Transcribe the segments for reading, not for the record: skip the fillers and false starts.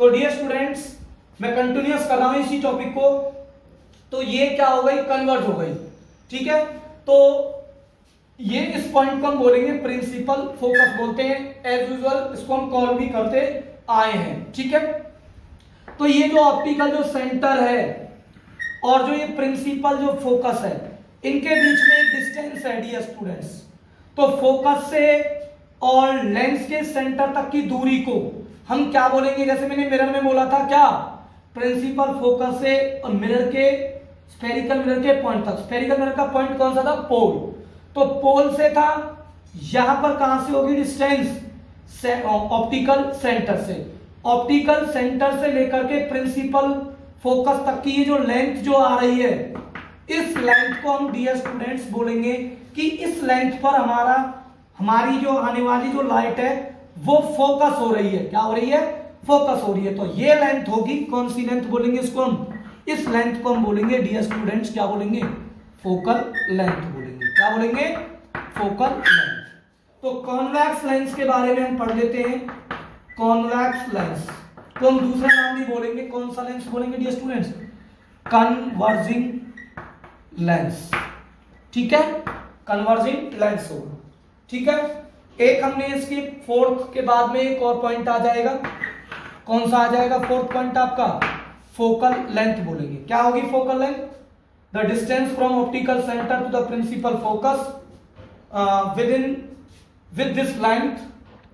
तो dear students, मैं continuous कर रहा हूं इसी टॉपिक को। तो ये क्या हो गई, कन्वर्ज हो गई। ठीक है, तो ये इस पॉइंट को हम बोलेंगे प्रिंसिपल फोकस बोलते हैं। एज यूजुअल इसको हम कॉल भी करते आए हैं। ठीक है, तो ये जो ऑप्टिकल जो सेंटर है और जो ये प्रिंसिपल जो फोकस है, इनके बीच में एक डिस्टेंस है डियर स्टूडेंट्स। तो फोकस से और लेंस के सेंटर तक की दूरी को हम क्या बोलेंगे, जैसे मैंने मिरर में बोला था, क्या प्रिंसिपल फोकस से और मिरर के स्फेरिकल मिरर के पॉइंट तक। स्फेरिकल मिरर का पॉइंट कौन सा था, पोल। तो पोल से था, यहां पर कहां से होगी डिस्टेंस, ऑप्टिकल सेंटर से। ऑप्टिकल सेंटर से लेकर के प्रिंसिपल फोकस तक की ये जो लेंथ जो आ रही है, इस लेंथ को हम डियर स्टूडेंट्स बोलेंगे कि इस लेंथ पर हमारी जो आने वाली जो लाइट है वो फोकस हो रही है। क्या हो रही है, फोकस हो रही है। तो ये लेंथ होगी, कौन सी लेंथ बोलेंगे इसको हम, इस लेंथ को हम बोलेंगे डियर स्टूडेंट्स, क्या बोलेंगे, फोकल लेंथ बोलेंगे। क्या बोलेंगे, फोकल लेंथ। तो कॉन्वेक्स लेंस के बारे में हम पढ़ लेते हैं। कॉन्वेक्स लेंस को हम दूसरा नाम भी बोलेंगे, कौन सा लेंस बोलेंगे डियर स्टूडेंट्स, कन्वर्जिंग लेंस। ठीक है, कन्वर्जिंग लेंस होगा। ठीक है, एक हमने इसकी फोर्थ के बाद में एक और पॉइंट आ जाएगा, कौन सा आ जाएगा फोर्थ पॉइंट आपका, फोकल लेंथ बोलेंगे। क्या होगी focal length, the distance from optical centre to the principal focus with this length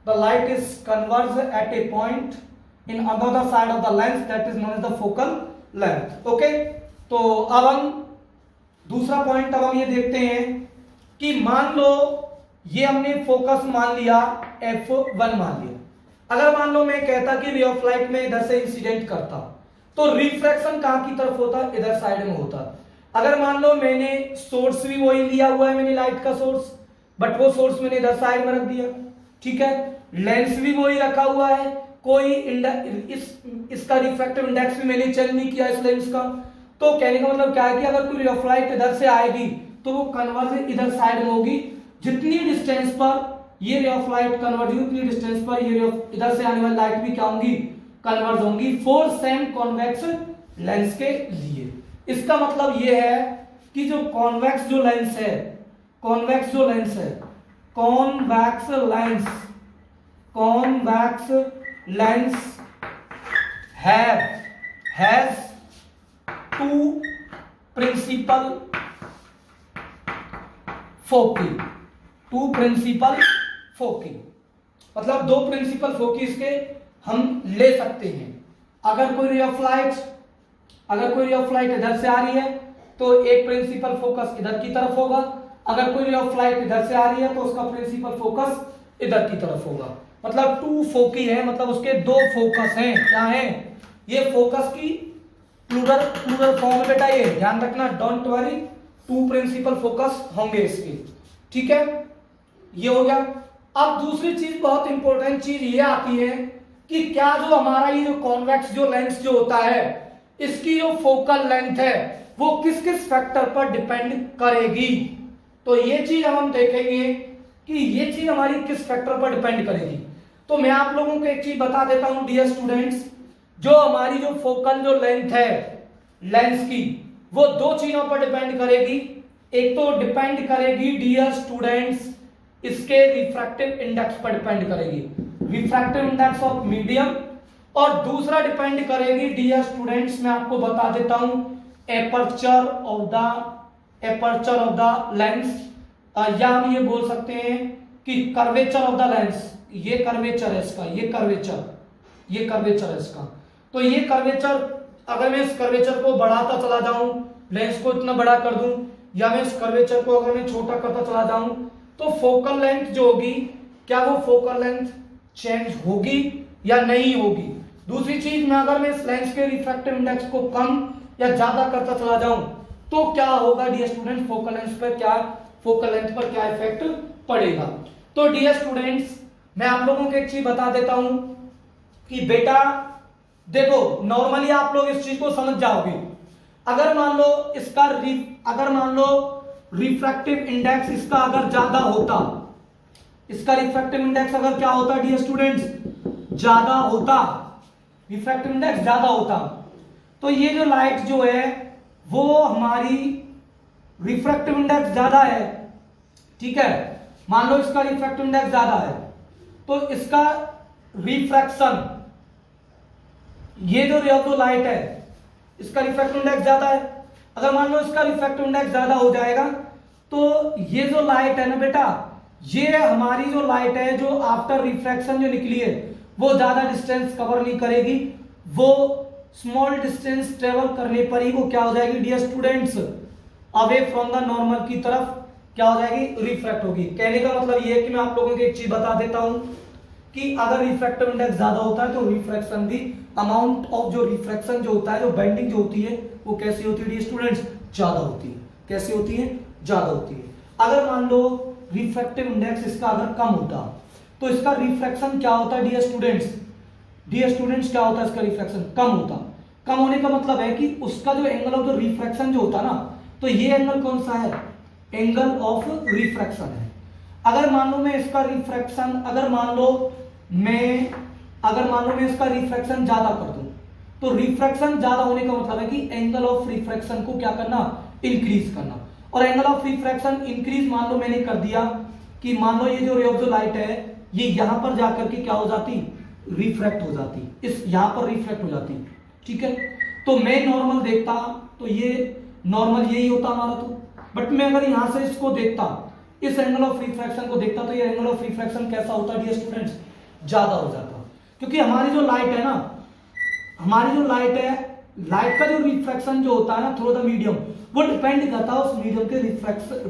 the light is converged at a point in another side of the lens, that is known as the focal length. okay, तो अब हम दूसरा point अब हम ये देखते हैं कि मान लो ये हमने फोकस मान लिया, f1 मान लिया। अगर मान लो मैं कहता कि रे ऑफ लाइट में इधर से इंसिडेंट करता, तो रिफ्रैक्शन कहां की तरफ होता, इधर साइड में होता। अगर मान लो मैंने सोर्स भी वही लिया हुआ है, मैंने लाइट का सोर्स, बट वो सोर्स मैंने इधर साइड में रख दिया। ठीक है, लेंस भी वही रखा हुआ है, कोई इसका रिफ्रैक्टिव इंडेक्स भी मैंने चेंज नहीं किया इस लेंस का। तो कहने का मतलब क्या है कि अगर कोई रे ऑफ लाइट इधर से आएगी तो वो कन्वर्जन इधर साइड में होगी। जितनी डिस्टेंस पर ये रे ऑफ लाइट कन्वर्ज होगी, उतनी डिस्टेंस पर ये रे ऑफ इधर से आने वाली लाइट भी क्या होंगी, कन्वर्ज होंगी, फॉर सेम कॉन्वेक्स लेंस के लिए। इसका मतलब ये है कि जो कॉन्वेक्स जो लेंस है, कॉन्वेक्स जो लेंस है, convex lens has two principal foci, two principal foci, मतलब दो प्रिंसिपल फोकी इसके हम ले सकते हैं। अगर कोई रे ऑफ लाइट इधर से आ रही है तो एक प्रिंसिपल फोकस इधर की तरफ होगा, अगर कोई रे ऑफ लाइट इधर से आ रही है तो उसका प्रिंसिपल फोकस इधर की तरफ होगा। मतलब टू फोकी है, मतलब उसके दो फोकस हैं। क्या है, ये फोकस की प्लूरल फॉर्म है बेटा, ये ध्यान रखना, don't worry, two principal focus होंगे इसके। ठीक है, ये हो गया। अब दूसरी चीज, बहुत इंपॉर्टेंट चीज ये आती है कि क्या जो हमारा ये जो कॉन्वेक्स जो लेंस जो होता है, इसकी जो फोकल लेंथ है वो किस किस फैक्टर पर डिपेंड करेगी। तो ये चीज हम देखेंगे कि ये चीज हमारी किस फैक्टर पर डिपेंड करेगी। तो मैं आप लोगों को एक चीज बता देता हूं डियर स्टूडेंट्स, जो हमारी जो फोकल जो लेंथ है लेंस की, वो दो चीजों पर डिपेंड करेगी। एक तो डिपेंड करेगी डियर स्टूडेंट्स इसके रिफ्रैक्टिव इंडेक्स पर डिपेंड करेगी, रिफ्रैक्टिव इंडेक्स ऑफ मीडियम, और दूसरा डिपेंड करेगी डियर स्टूडेंट्स, मैं आपको बता देता हूं, एपर्चर ऑफ द लेंस, या हम ये बोल सकते हैं कि कर्वेचर ऑफ द लेंस। ये कर्वेचर है इसका, ये कर्वेचर है इसका। तो ये कर्वेचर, अगर मैं इस कर्वेचर को बढ़ाता चला जाऊं, लेंस को इतना बड़ा कर दूं, या मैं इस कर्वेचर को अगर मैं छोटा करता चला जाऊं, तो फोकल लेंथ जो होगी, क्या वो फोकल लेंथ चेंज होगी या नहीं होगी। दूसरी चीज में, अगर मैं इस लेंस के रिफ्रैक्टिव इंडेक्स को कम या ज्यादा करता चला जाऊं तो क्या होगा डियर स्टूडेंट, फोकल लेंथ पर क्या इफेक्ट पड़ेगा। तो डियर स्टूडेंट्स, मैं आप लोगों को एक चीज बता देता हूं कि बेटा देखो, नॉर्मली आप लोग इस चीज को समझ जाओगे। अगर मान लो रिफ्रैक्टिव इंडेक्स इसका अगर ज्यादा होता, इसका रिफ्रैक्टिव इंडेक्स अगर क्या होता डियर स्टूडेंट्स, ज्यादा होता, रिफ्रैक्टिव इंडेक्स ज्यादा होता, तो ये जो लाइट जो है वो हमारी रिफ्रैक्टिव इंडेक्स ज्यादा है, ठीक है, मान लो इसका रिफ्रैक्टिव इंडेक्स ज्यादा है, तो इसका रिफ्रैक्शन, ये जो रे ऑफ द लाइट है इसका रिफ्रैक्टिव इंडेक्स ज्यादा है, अगर मान लो इसका रिफ्रैक्टिव इंडेक्स ज्यादा हो जाएगा तो ये जो लाइट है ना बेटा, ये हमारी जो लाइट है जो आफ्टर रिफ्रैक्शन जो निकली है वो ज्यादा डिस्टेंस कवर नहीं करेगी, वो स्मॉल डिस्टेंस ट्रेवल करने पर ही वो क्या हो जाएगी dear students, away from the normal की तरफ क्या हो जाएगी, रिफ्रैक्ट होगी। कहने का मतलब ये है कि मैं आप लोगों को एक चीज बता देता हूं कि अगर रिफ्रैक्टिव इंडेक्स ज्यादा होता है तो रिफ्रैक्शन भी, अमाउंट ऑफ जो रिफ्रैक्शन जो होता है, जो बेंडिंग जो होती है वो कैसी होती है डियर स्टूडेंट्स, ज्यादा होती है। कैसी होती है, ज्यादा होती है। अगर मान लो रिफ्रैक्टिव इंडेक्स इसका अगर कम होता तो इसका रिफ्रैक्शन क्या होता है डियर स्टूडेंट्स, डियर स्टूडेंट्स क्या होता है इसका रिफ्रैक्शन कम होता। कम होने का मतलब है कि उसका जो एंगल ऑफ द रिफ्रैक्शन जो होता ना, तो ये एंगल कौन सा है, एंगल ऑफ रिफ्रैक्शन है। अगर मान लो मैं इसका रिफ्रैक्शन, अगर मान लो मैं इसका रिफ्रैक्शन ज्यादा कर दूं, तो रिफ्रैक्शन ज्यादा होने का मतलब है कि एंगल ऑफ रिफ्रैक्शन को क्या करना, इंक्रीज करना। और एंगल ऑफ रिफ्रैक्शन इंक्रीज मान लो मैंने कर दिया कि मान लो ये जो रे ऑफ द लाइट है ये यहां पर जाकर के क्या हो जाती, रिफ्रैक्ट हो जाती, इस यहां पर रिफ्रैक्ट हो जाती, ठीक है। तो मैं नॉर्मल देखता तो ये नॉर्मल यही होता हमारा, तो बट मैं अगर यहां से इसको देखता, इस एंगल ऑफ रिफ्रैक्शन को देखता, तो ये एंगल ऑफ रिफ्रैक्शन कैसा होता डियर स्टूडेंट्स, ज्यादा हो जाता। क्योंकि हमारी जो लाइट है ना, हमारी जो लाइट है, लाइट का जो रिफ्रैक्शन जो होता है ना थ्रू द मीडियम, वो डिपेंड करता है उस मीडियम के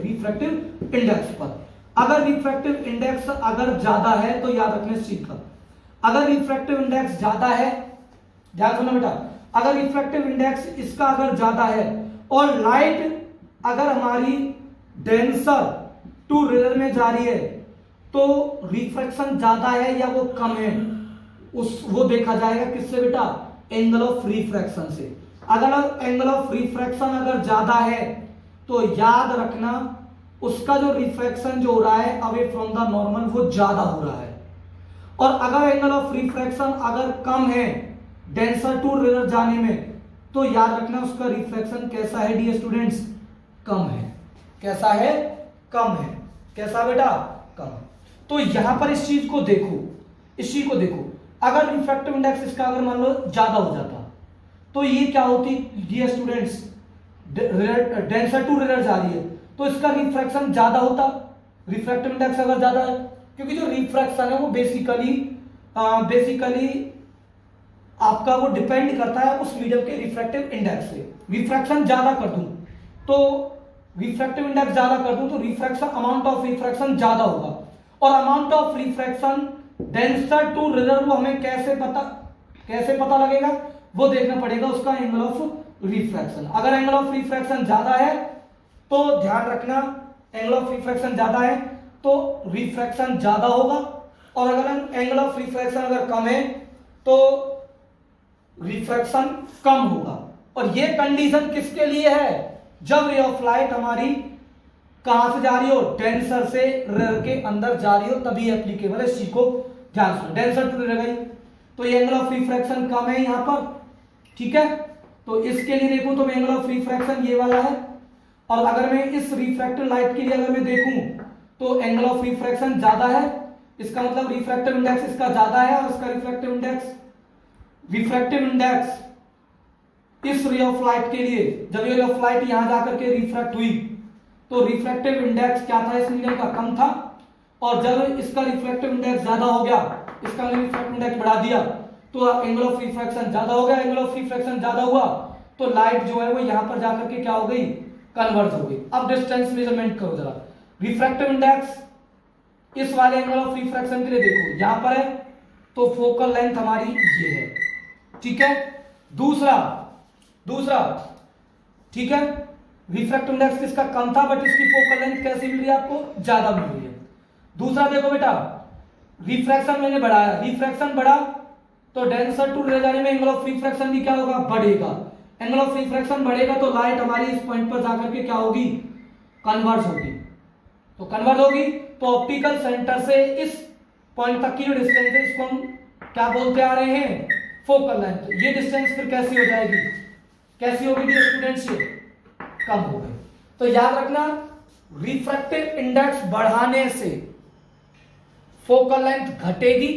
रिफ्रैक्टिव इंडेक्स पर। अगर रिफ्रैक्टिव इंडेक्स अगर ज्यादा है तो याद रखना इस चीज का, अगर रिफ्रैक्टिव इंडेक्स ज्यादा है, ध्यान सुनो बेटा, अगर रिफ्रैक्टिव इंडेक्स इसका अगर ज्यादा है और लाइट अगर हमारी डेंसर टू रेयर में जा रही है, तो रिफ्रैक्शन ज्यादा है या वो कम है, वो देखा जाएगा किससे बेटा, एंगल ऑफ रिफ्रैक्शन से। अगर एंगल ऑफ रिफ्रैक्शन अगर ज्यादा है तो याद रखना उसका जो रिफ्रैक्शन जो हो रहा है अवे फ्रॉम द नॉर्मल वो ज्यादा हो रहा है। और अगर एंगल ऑफ रिफ्रैक्शन अगर कम है डेंसर टू रेयर जाने में, तो याद रखना उसका रिफ्रैक्शन कैसा है डियर स्टूडेंट्स, कम है। कैसा है, कम है। कैसा बेटा, कम। तो यहां पर इस चीज को देखो, इस चीज को देखो, अगर रिफ्रैक्टिव इंडेक्स इसका अगर मान लो ज्यादा हो जाता तो ये क्या होती dear students, denser to rare जा रही है तो इसका रिफ्रैक्शन ज्यादा होता, रिफ्रैक्टिव इंडेक्स अगर ज्यादा है, क्योंकि जो रिफ्रैक्शन है वो बेसिकली आपका वो डिपेंड करता है उस मीडियम के रिफ्रैक्टिव इंडेक्स से। रिफ्रैक्शन ज्यादा कर दूं तो रिफ्रैक्टिव इंडेक्स ज्यादा कर दूं तो रिफ्रैक्शन, अमाउंट ऑफ रिफ्रैक्शन ज्यादा होगा, और amount of refraction denser to rare वो हमें कैसे पता लगेगा, वो देखना पड़ेगा उसका एंगल ऑफ रिफ्रैक्शन। अगर एंगल ऑफ रिफ्रैक्शन ज्यादा है तो ध्यान रखना, एंगल ऑफ रिफ्रैक्शन ज्यादा है तो रिफ्रैक्शन ज्यादा होगा, और अगर एंगल ऑफ रिफ्रैक्शन अगर कम है तो रिफ्रैक्शन कम होगा। और ये कंडीशन किसके लिए है, जब रे ऑफ लाइट हमारी कहां से जा रही हो, डेंसर से रेयर के अंदर जा रही हो, तभी एप्लीकेबल है। इस चीज को ध्यान से, डेंसर टू रेयर गई तो ये एंगल ऑफ रिफ्रैक्शन कम है यहां पर, ठीक है। तो इसके लिए देखूं तो एंगल ऑफ रिफ्रैक्शन ये वाला है, और अगर मैं इस रिफ्रैक्टिव लाइट के लिए अगर मैं देखूं तो एंगल ऑफ रिफ्रैक्शन ज्यादा है, इसका मतलब रिफ्रैक्टिव इंडेक्स इसका ज्यादा है, और इसका रिफ्रैक्टिव इंडेक्स इस रे ऑफ लाइट के लिए, जब ये रे ऑफ लाइट यहां जाकर के रिफ्रैक्ट हुई तो रिफ्रैक्टिव इंडेक्स क्या था इस मीडियम का, कम था, और जब इसका रिफ्रैक्टिव इंडेक्स ज्यादा हो गया, इसका रिफ्रैक्टिव इंडेक्स बढ़ा दिया तो एंगल ऑफ रिफ्रैक्शन ज्यादा हो गया। एंगल ऑफ रिफ्रैक्शन ज्यादा हुआ तो लाइट जो है वो यहां पर जाकर के क्या हो गई, कन्वर्ज हो गई। अब डिस्टेंस मेजरमेंट करो जरा, रिफ्रैक्टिव इंडेक्स इस वाले एंगल ऑफ रिफ्रैक्शन के लिए देखो यहां पर है तो फोकल लेंथ हमारी ये है, ठीक है। दूसरा ठीक है, रिफ्रैक्टिव इंडेक्स किसका कम था बट इसकी फोकल लेंथ कैसी मिल रही है आपको, ज्यादा मिल रही है। दूसरा देखो बेटा, रिफ्रैक्शन मैंने बढ़ाया, रिफ्रैक्शन बढ़ा तो डेंसर टू रेयर जाने में एंगल ऑफ रिफ्रैक्शन भी क्या होगा, बढ़ेगा। एंगल ऑफ रिफ्रैक्शन बढ़ेगा तो लाइट हमारी इस पॉइंट पर जाकर के क्या होगी, कन्वर्ज होगी। तो कन्वर्ज होगी तो ऑप्टिकल सेंटर से इस पॉइंट तक की जो डिस्टेंस है इसको हम क्या बोलते आ रहे हैं, फोकल लेंथ, ये डिस्टेंस फिर कैसी हो जाएगी, कैसी होगी डियर स्टूडेंट्स, ये कम हो गई। तो याद रखना रिफ्रैक्टिव इंडेक्स बढ़ाने से फोकल लेंथ घटेगी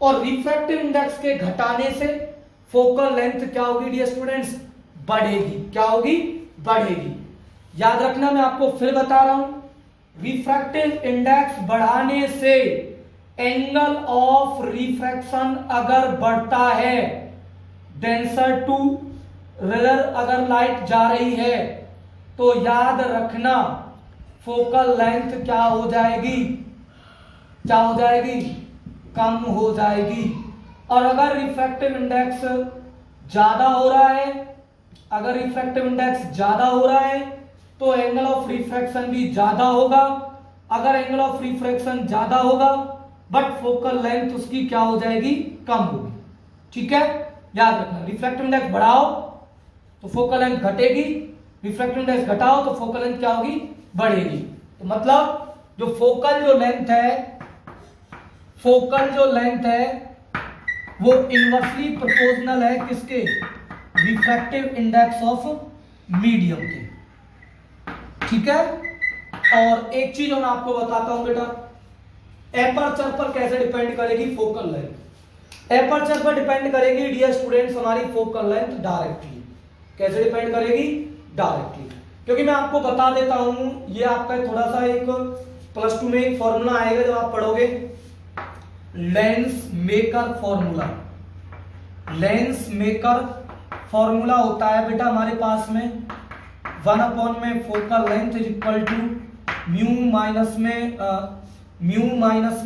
और रिफ्रैक्टिव इंडेक्स के घटाने से फोकल लेंथ क्या होगी डियर स्टूडेंट्स, बढ़ेगी। क्या होगी, बढ़ेगी। याद रखना, मैं आपको फिर बता रहा हूं, रिफ्रैक्टिव इंडेक्स बढ़ाने से एंगल ऑफ रिफ्रैक्शन अगर बढ़ता है, डेंसर टू रेयर अगर लाइट जा रही है, तो याद रखना फोकल लेंथ क्या हो जाएगी, क्या हो जाएगी, कम हो जाएगी। और अगर रिफ्रैक्टिव इंडेक्स ज्यादा हो रहा है, अगर रिफ्रैक्टिव इंडेक्स ज्यादा हो रहा है तो एंगल ऑफ रिफ्रैक्शन भी ज्यादा होगा। अगर एंगल ऑफ रिफ्रैक्शन ज्यादा होगा बट फोकल लेंथ उसकी क्या हो जाएगी, कम होगी। ठीक है, याद रखना, रिफ्रैक्टिव इंडेक्स बढ़ाओ तो फोकल लेंथ घटेगी, रिफ्रैक्टिव इंडेक्स घटाओ तो फोकल लेंथ क्या होगी, बढ़ेगी। तो मतलब जो फोकल जो लेंथ है, फोकल जो लेंथ है वो इनवर्सली प्रोपोर्शनल है किसके, रिफ्रैक्टिव इंडेक्स ऑफ मीडियम के। ठीक है, और एक चीज मैं आपको बताता हूं बेटा, एपर्चर पर कैसे डिपेंड करेगी फोकल लेंथ। एपर्चर पर डिपेंड करेगी डियर स्टूडेंट्स हमारी फोकल लेंथ डायरेक्टली। कैसे डिपेंड करेगी, डायरेक्टली। क्योंकि मैं आपको बता देता हूं, ये आपका थोड़ा सा एक प्लस टू में एक फॉर्मूला आएगा जब आप पढ़ोगे, lens maker formula. Lens maker formula होता है बेटा हमारे पास में 1 में focal length is equal to mu minus में 1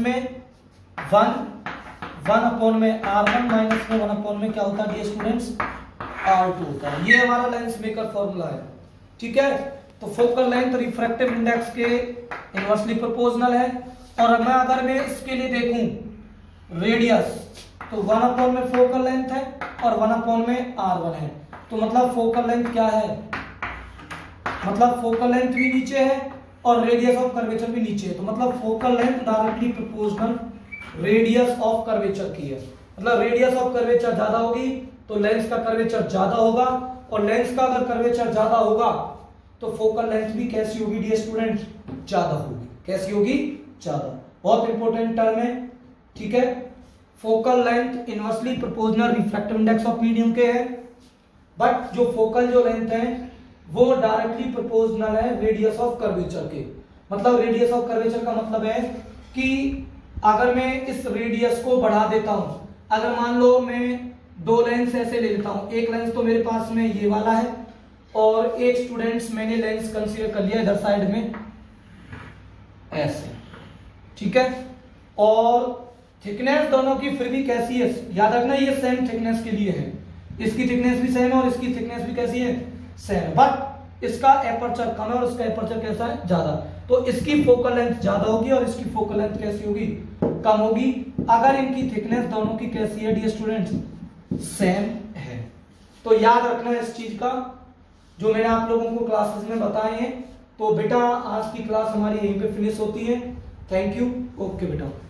में R1 माइनस में 1 में क्या होता है डियर स्टूडेंट्स, R2 होता है। ये हमारा लेंस मेकर फॉर्मूला है। ठीक है, तो फोकल लेंथ रिफ्रैक्टिव इंडेक्स के इनवर्सली प्रोपोर्शनल है। और अगर मैं इसके लिए देखूं रेडियस, तो 1 में फोकल लेंथ है और 1 में R1 है, तो मतलब फोकल लेंथ क्या है, मतलब फोकल लेंथ भी नीचे है और रेडियस ऑफ कर्वेचर भी नीचे है। तो मतलब focal length directly proportional radius of curvature की है। मतलब रेडियस ऑफ कर्वेचर ज्यादा होगी तो लेंस का कर्वेचर ज्यादा होगा, और लेंस का अगर कर्वेचर ज्यादा होगा तो फोकल लेंथ भी कैसी होगी डियर स्टूडेंट, ज्यादा होगी। कैसी होगी, ज्यादा। बहुत इंपॉर्टेंट टर्म है। ठीक है, focal length inversely proportional refractive index of medium के है, बट जो फोकल जो लेंथ है वो डायरेक्टली प्रोपोर्शनल है रेडियस ऑफ कर्वेचर के। मतलब रेडियस ऑफ कर्वेचर का मतलब है कि अगर मैं इस रेडियस को बढ़ा देता हूं, अगर मान लो मैं दो लेंस ऐसे ले लेता हूं, एक लेंस तो मेरे पास में ये वाला है और एक स्टूडेंट्स मैंने लेंस कंसीडर कर लिया इधर साइड में ऐसे। ठीक है, और थिकनेस दोनों की फिर भी कैसी है, याद रखना ये सेम थिकनेस के लिए है, इसकी थिकनेस भी सेम है और इसकी थिकनेस भी कैसी है, सेम। बट इसका एपर्चर कम है और इसका एपर्चर कैसा है, ज्यादा। तो इसकी फोकल लेंथ ज्यादा होगी और इसकी फोकल लेंथ कैसी होगी, कम होगी। अगर इनकी थिकनेस दोनों की कैसी है डियर स्टूडेंट्स, सेम है। तो याद रखना इस चीज का, जो मैंने आप लोगों को क्लासेस में बताए हैं। तो बेटा आज की क्लास हमारी यहीं पे फिनिश होती है। थैंक यू, ओके बेटा।